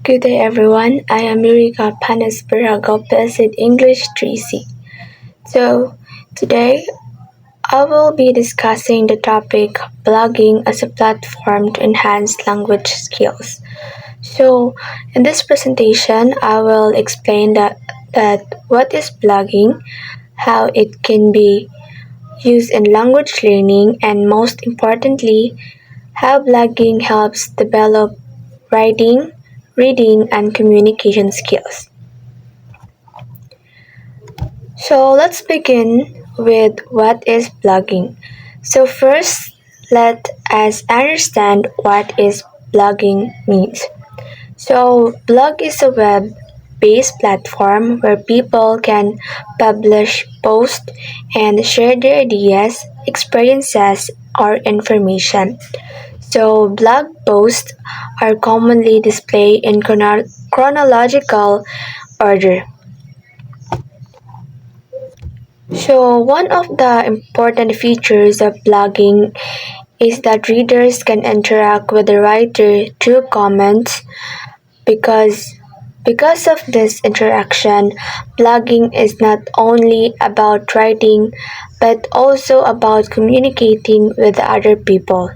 Good day everyone, I am Yurika Panes Baragopes in English 3C. So, today I will be discussing the topic blogging as a platform to enhance language skills. So, in this presentation, I will explain that what is blogging, how it can be used in language learning, and most importantly, how blogging helps develop writing, reading, and communication skills. So let's begin with what is blogging. So first, let us understand what is blogging means. So blog is a web-based platform where people can publish, post, and share their ideas, experiences, or information. So blog posts are commonly displayed in chronological order. So, one of the important features of blogging is that readers can interact with the writer through comments because because of this interaction, blogging is not only about writing but also about communicating with other people.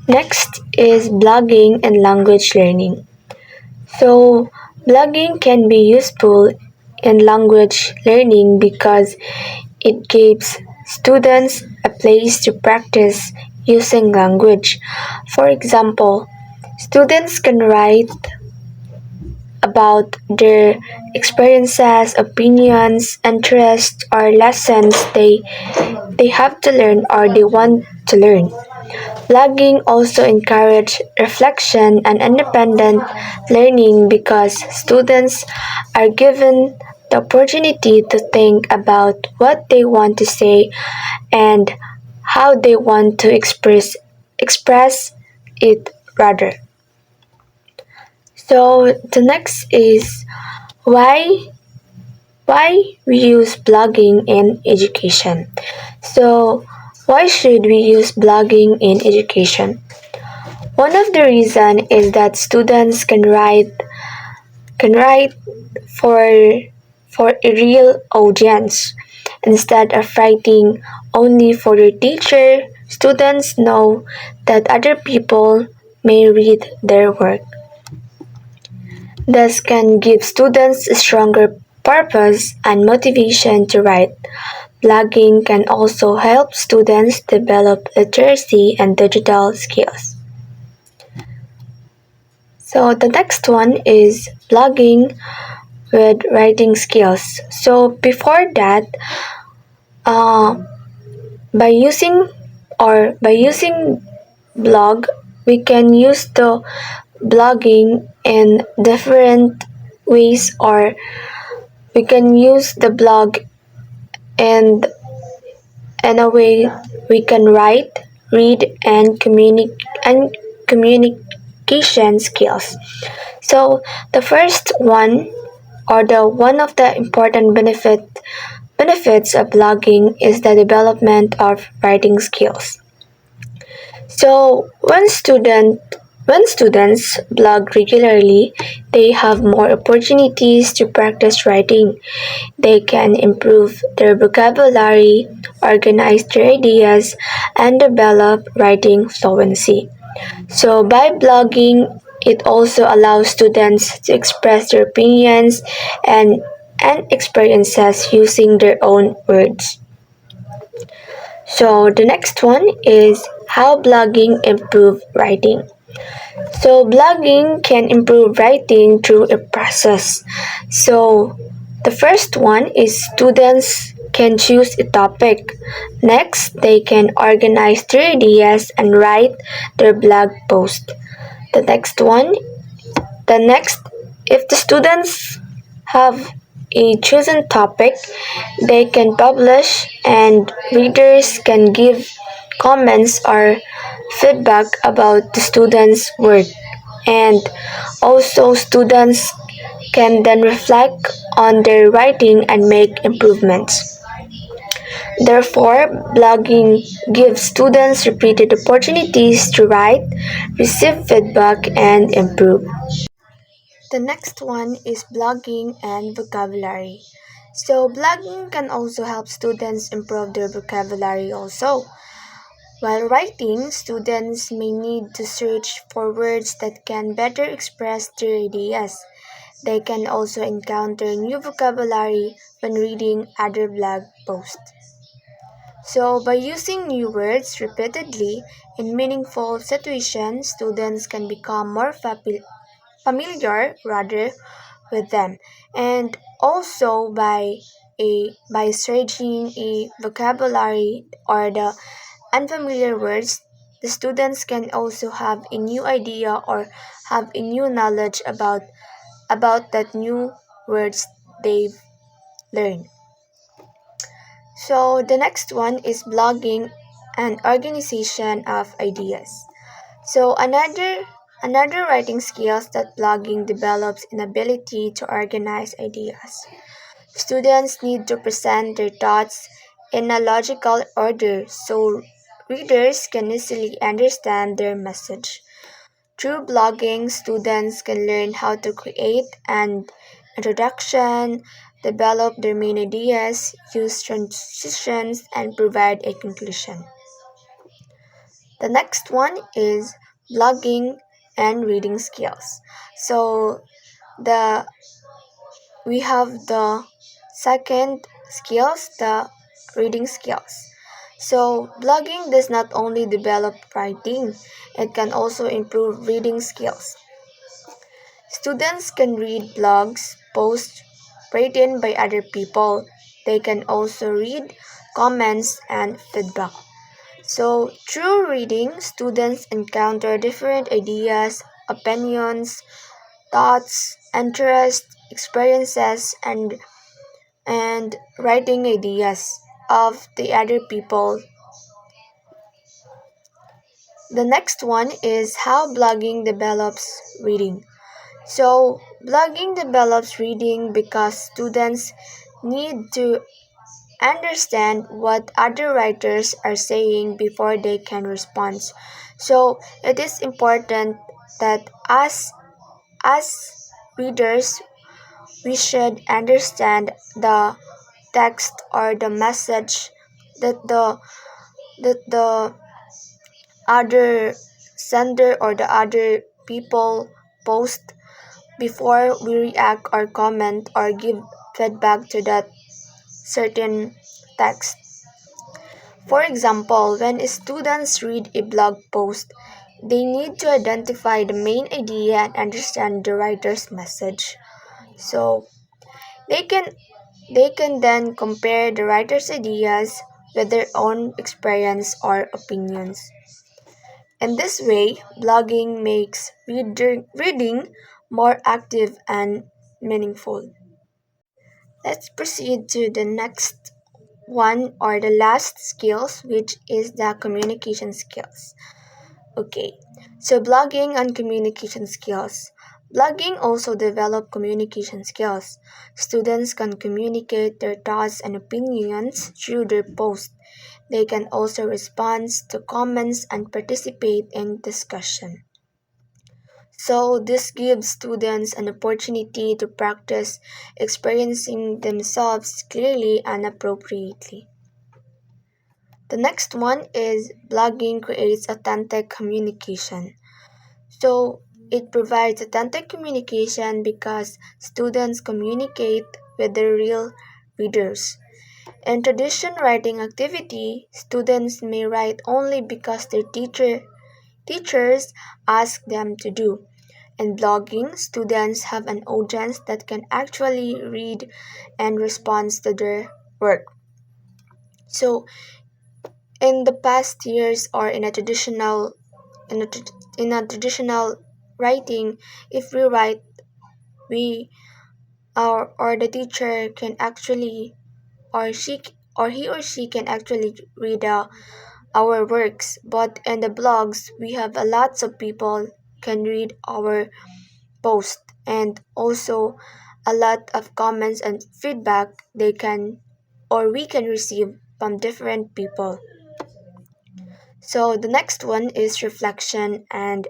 Next is blogging and language learning. So, blogging can be useful in language learning because it gives students a place to practice using language. For example, students can write about their experiences, opinions, interests, or lessons they have to learn or they want to learn. Blogging also encourages reflection and independent learning because students are given the opportunity to think about what they want to say and how they want to express it rather. So the next is why why we use blogging in education. So why should we use blogging in education? One of the reasons is that students can write for for a real audience instead of writing only for their teacher. Students know that other people may read their work. This can give students a stronger purpose and motivation to write. Blogging can also help students develop literacy and digital skills. So the next one is blogging with writing skills. So before that, uh, by using blog, we can use the blogging in different ways, or we can use the blog and in a way we can write, read, and communication skills. So the first one, or the one of the important benefits of blogging, is the development of writing skills. So when students blog regularly, they have more opportunities to practice writing. They can improve their vocabulary, organize their ideas, and develop writing fluency. So by blogging, it also allows students to express their opinions and experiences using their own words. So the next one is how blogging improve writing. So blogging can improve writing through a process. So the first one is students can choose a topic. Next, they can organize their ideas and write their blog post. The next one, the next, if the students have a chosen topic, they can publish and readers can give comments or feedback about the students' work. And also, students can then reflect on their writing and make improvements. Therefore, blogging gives students repeated opportunities to write, receive feedback, and improve. The next one is blogging and vocabulary. So, blogging can also help students improve their vocabulary also. While writing, students may need to search for words that can better express their ideas. They can also encounter new vocabulary when reading other blog posts. So, by using new words repeatedly in meaningful situations, students can become more familiar rather with them. And also by searching a vocabulary or the unfamiliar words, the students can also have a new idea or have a new knowledge about that new words they've learned. So the next one is blogging and organization of ideas. So another writing skills that blogging develops an ability to organize ideas. Students need to present their thoughts in a logical order so readers can easily understand their message. Through blogging, students can learn how to create an introduction, develop their main ideas, use transitions, and provide a conclusion. The next one is blogging and reading skills. So the we have the second skills, the reading skills. So blogging does not only develop writing, it can also improve reading skills. Students can read blogs, posts written by other people. They can also read comments and feedback. So, through reading, students encounter different ideas, opinions, thoughts, interests, experiences, and writing ideas of the other people. The next one is how blogging develops reading. So, blogging develops reading because students need to understand what other writers are saying before they can respond. So, it is important that as readers, we should understand the text or the message that the other sender or the other people post before we react or comment or give feedback to that certain text. For example, when students read a blog post, they need to identify the main idea and understand the writer's message. So they can they can then compare the writer's ideas with their own experience or opinions. In this way, blogging makes reading more active and meaningful. Let's proceed to the next one or the last skills, which is the communication skills. Okay, so blogging and communication skills. Blogging also develop communication skills. Students can communicate their thoughts and opinions through their posts. They can also respond to comments and participate in discussion. So, this gives students an opportunity to practice experiencing themselves clearly and appropriately. The next one is blogging creates authentic communication. So, it provides authentic communication because students communicate with their real readers. In tradition writing activity, students may write only because their teachers ask them to do. In blogging, students have an audience that can actually read and respond to their work. So, in the past years or in a, tra- in a traditional writing, if we write, we or the teacher can actually or she or he or she can actually read our works. But in the blogs, we have a lots of people can read our post and also a lot of comments and feedback they can or we can receive from different people. So the next one is reflection and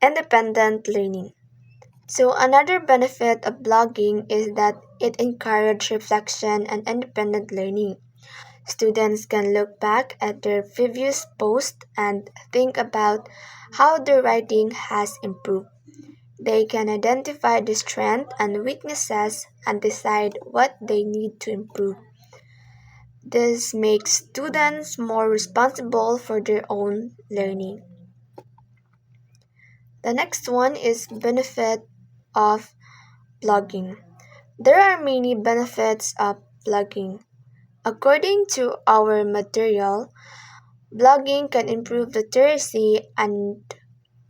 independent learning. So another benefit of blogging is that it encourages reflection and independent learning. Students can look back at their previous posts and think about how their writing has improved. They can identify the strengths and weaknesses and decide what they need to improve. This makes students more responsible for their own learning. The next one is benefit of blogging. There are many benefits of blogging. According to our material, blogging can improve literacy and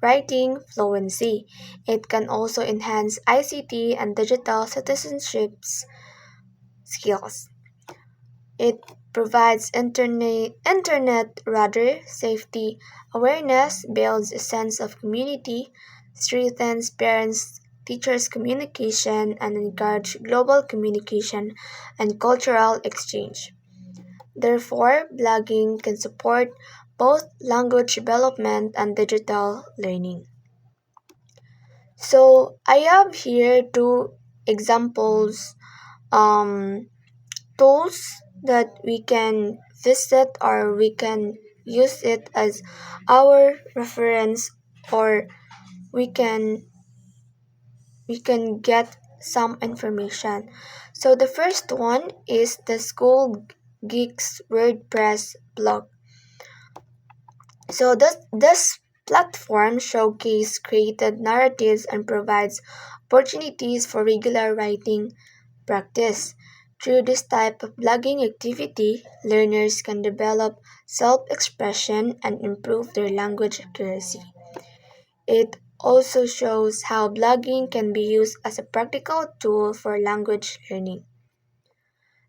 writing fluency. It can also enhance ICT and digital citizenship skills. It provides internet rather safety awareness, builds a sense of community, strengthens parents teachers communication, and encourage global communication and cultural exchange. Therefore, blogging can support both language development and digital learning. So I have here two examples um, tools that we can visit or we can use it as our reference, or we can we can get some information. So the first one is the School Geeks WordPress blog. So this platform showcases created narratives and provides opportunities for regular writing practice. Through this type of blogging activity, learners can develop self-expression and improve their language accuracy. It also shows how blogging can be used as a practical tool for language learning.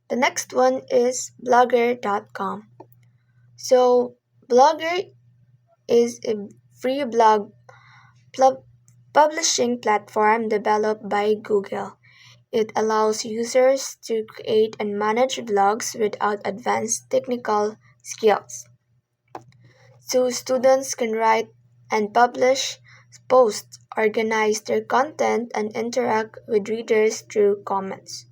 The next one is blogger.com. So, Blogger is a free blog publishing platform developed by Google. It allows users to create and manage blogs without advanced technical skills. So students can write and publish posts, organize their content, and interact with readers through comments.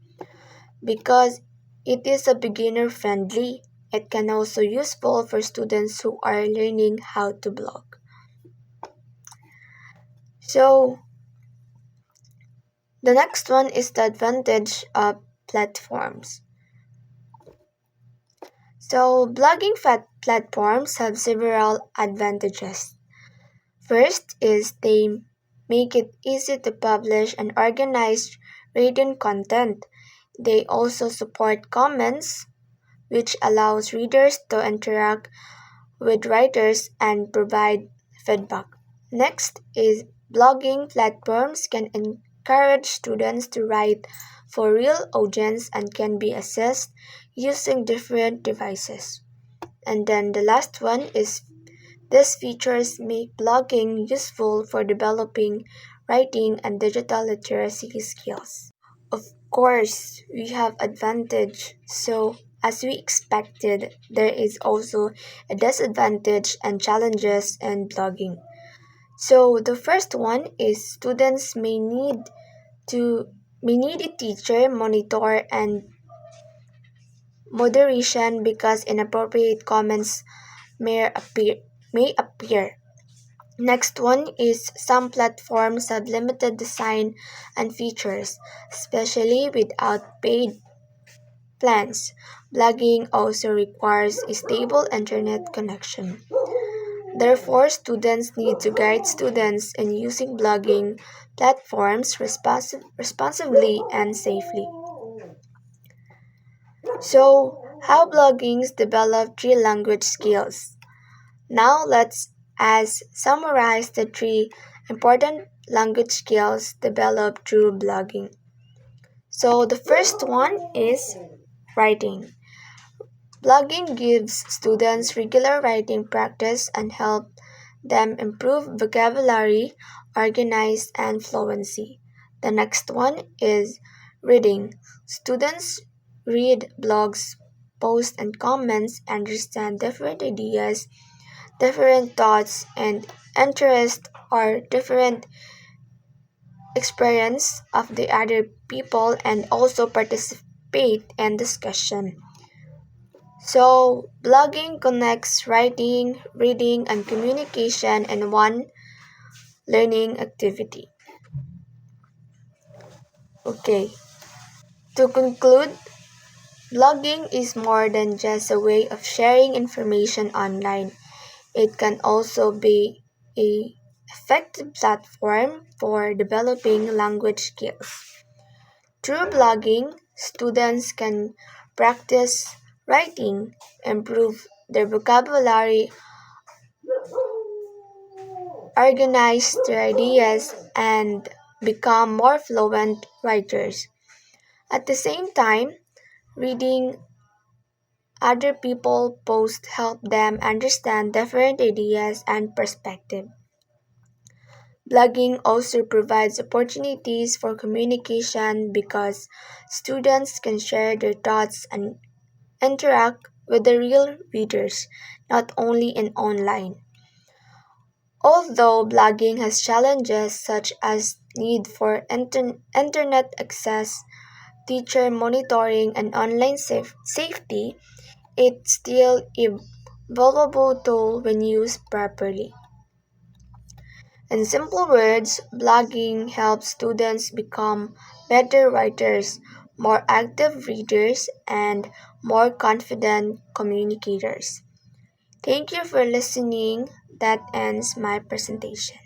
Because it is a beginner friendly, it can also useful for students who are learning how to blog. So the next one is the advantage of platforms. So blogging platforms have several advantages. First is they make it easy to publish and organize written content. They also support comments, which allows readers to interact with writers and provide feedback. Next is blogging platforms can encourage students to write for real audience and can be accessed using different devices. And then the last one is these features make blogging useful for developing writing and digital literacy skills. Of course, we have advantage. So, as we expected, there is also a disadvantage and challenges in blogging. So, the first one is students to may need a teacher monitor and moderation because inappropriate comments may appear may appear. Next one is some platforms have limited design and features, especially without paid plans. Blogging also requires a stable internet connection. Therefore, students need to guide students in using blogging platforms responsibly and safely. So, how bloggings develop three language skills? Now let's as summarize the three important language skills developed through blogging. So the first one is writing. Blogging gives students regular writing practice and help them improve vocabulary, organize, and fluency. The next one is Reading. Students read blogs, posts, and comments, understand different ideas, different thoughts, and interests, or different experience of the other people, and also participate in discussion. So, blogging connects writing, reading, and communication in one learning activity. Okay, to conclude, blogging is more than just a way of sharing information online. It can also be a effective platform for developing language skills. Through blogging, students can practice writing, improve their vocabulary, organize their ideas, and become more fluent writers. At the same time, reading other people posts help them understand different ideas and perspectives. Blogging also provides opportunities for communication because students can share their thoughts and interact with the real readers, not only in online. Although blogging has challenges such as need for internet access, teacher monitoring, and online safety, it's still a valuable tool when used properly. In simple words, blogging helps students become better writers, more active readers, and more confident communicators. Thank you for listening. That ends my presentation.